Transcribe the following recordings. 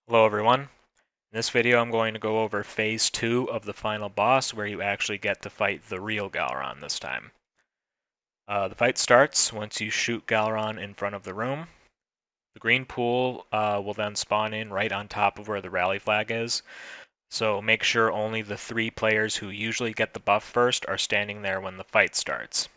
Hello everyone. In this video I'm going to go over Phase 2 of the final boss where you actually get to fight the real Gahlran this time. The fight starts once you shoot Gahlran in front of the room. The green pool will then spawn in right on top of where the rally flag is, so make sure only the 3 players who usually get the buff first are standing there when the fight starts.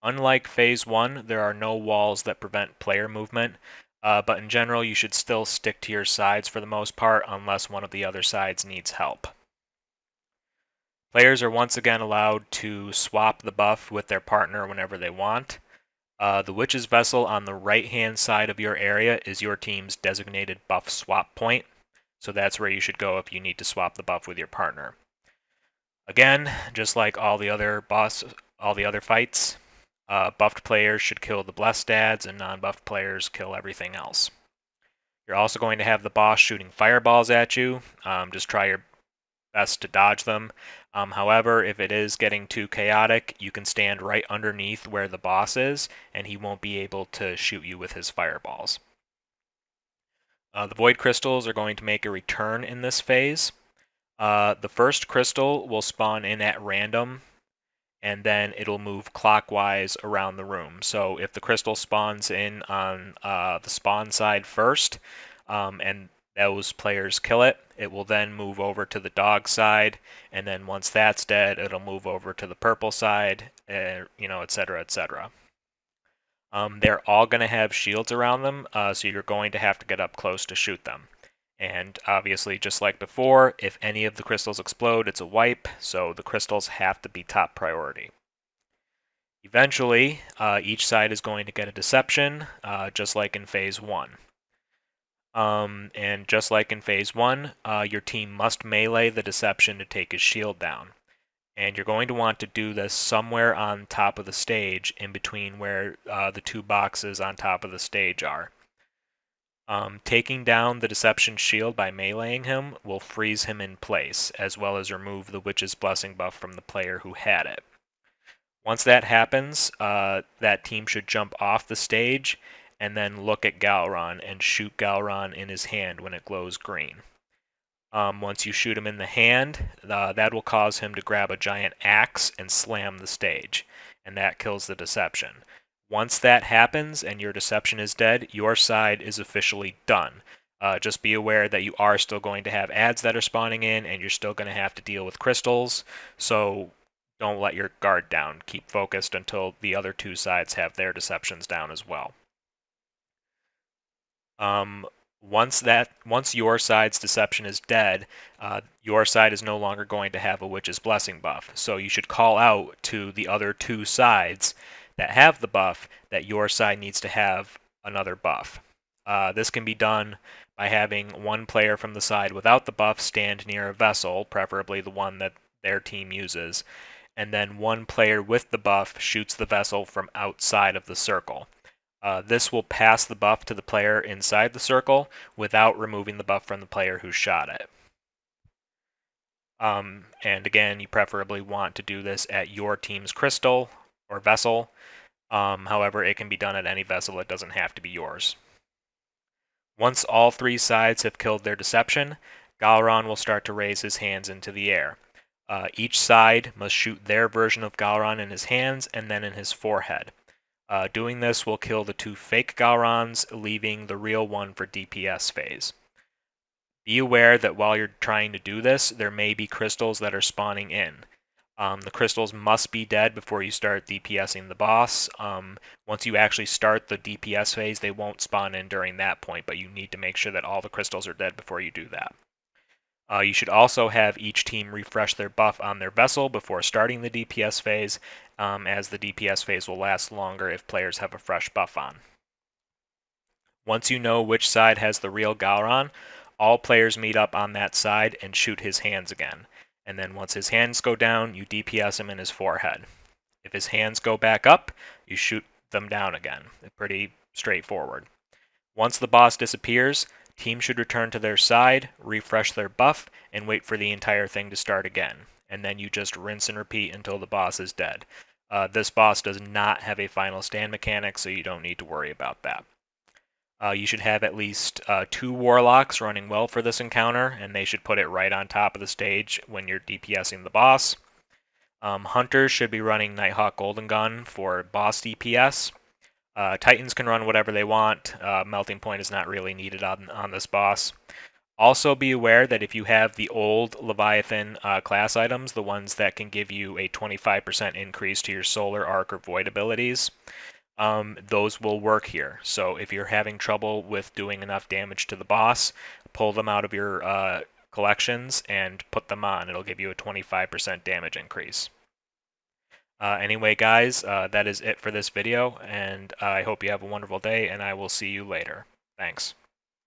Unlike Phase 1, there are no walls that prevent player movement, but in general you should still stick to your sides for the most part unless one of the other sides needs help. Players are once again allowed to swap the buff with their partner whenever they want. The Witch's Vessel on the right-hand side of your area is your team's designated buff swap point, so that's where you should go if you need to swap the buff with your partner. Again, just like all the other fights, buffed players should kill the blessed ads, and non-buffed players kill everything else. You're also going to have the boss shooting fireballs at you. Just try your best to dodge them. However, if it is getting too chaotic, you can stand right underneath where the boss is, and he won't be able to shoot you with his fireballs. The void crystals are going to make a return in this phase. The first crystal will spawn in at random, and then it'll move clockwise around the room. So if the crystal spawns in on the spawn side first, and those players kill it, it will then move over to the dog side, and then once that's dead, it'll move over to the purple side, etc., etc. They're all going to have shields around them, so you're going to have to get up close to shoot them. And obviously, just like before, if any of the crystals explode, it's a wipe, so the crystals have to be top priority. Eventually, each side is going to get a deception, just like in Phase 1. And just like in Phase 1, your team must melee the deception to take his shield down. And you're going to want to do this somewhere on top of the stage, in between where the 2 boxes on top of the stage are. Taking down the Deception shield by meleeing him will freeze him in place, as well as remove the Witch's Blessing buff from the player who had it. Once that happens, that team should jump off the stage and then look at Gahlran and shoot Gahlran in his hand when it glows green. Once you shoot him in the hand, that will cause him to grab a giant axe and slam the stage, and that kills the Deception. Once that happens and your Deception is dead, your side is officially done. Just be aware that you are still going to have ads that are spawning in, and you're still going to have to deal with crystals, so don't let your guard down. Keep focused until the other 2 sides have their Deceptions down as well. Once your side's Deception is dead, your side is no longer going to have a Witch's Blessing buff. So you should call out to the other 2 sides that have the buff that your side needs to have another buff. This can be done by having one player from the side without the buff stand near a vessel, preferably the one that their team uses, and then one player with the buff shoots the vessel from outside of the circle. This will pass the buff to the player inside the circle without removing the buff from the player who shot it. And again, you preferably want to do this at your team's crystal or vessel. However, it can be done at any vessel. It doesn't have to be yours. Once all 3 sides have killed their Deception, Gahlran will start to raise his hands into the air. Each side must shoot their version of Gahlran in his hands and then in his forehead. Doing this will kill the 2 fake Gahlrans, leaving the real one for DPS phase. Be aware that while you're trying to do this, there may be crystals that are spawning in. The crystals must be dead before you start DPSing the boss. Once you actually start the DPS phase, they won't spawn in during that point, but you need to make sure that all the crystals are dead before you do that. You should also have each team refresh their buff on their vessel before starting the DPS phase, as the DPS phase will last longer if players have a fresh buff on. Once you know which side has the real Gahlran, all players meet up on that side and shoot his hands again. And then once his hands go down, you DPS him in his forehead. If his hands go back up, you shoot them down again. Pretty straightforward. Once the boss disappears, teams should return to their side, refresh their buff, and wait for the entire thing to start again. And then you just rinse and repeat until the boss is dead. This boss does not have a final stand mechanic, so you don't need to worry about that. You should have at least 2 Warlocks running well for this encounter, and they should put it right on top of the stage when you're DPSing the boss. Hunters should be running Nighthawk Golden Gun for boss DPS. Titans can run whatever they want. Melting Point is not really needed on this boss. Also be aware that if you have the old Leviathan class items, the ones that can give you a 25% increase to your Solar, Arc, or Void abilities, those will work here. So if you're having trouble with doing enough damage to the boss, pull them out of your collections and put them on. It'll give you a 25% damage increase. Anyway, guys, that is it for this video, and I hope you have a wonderful day, and I will see you later. Thanks.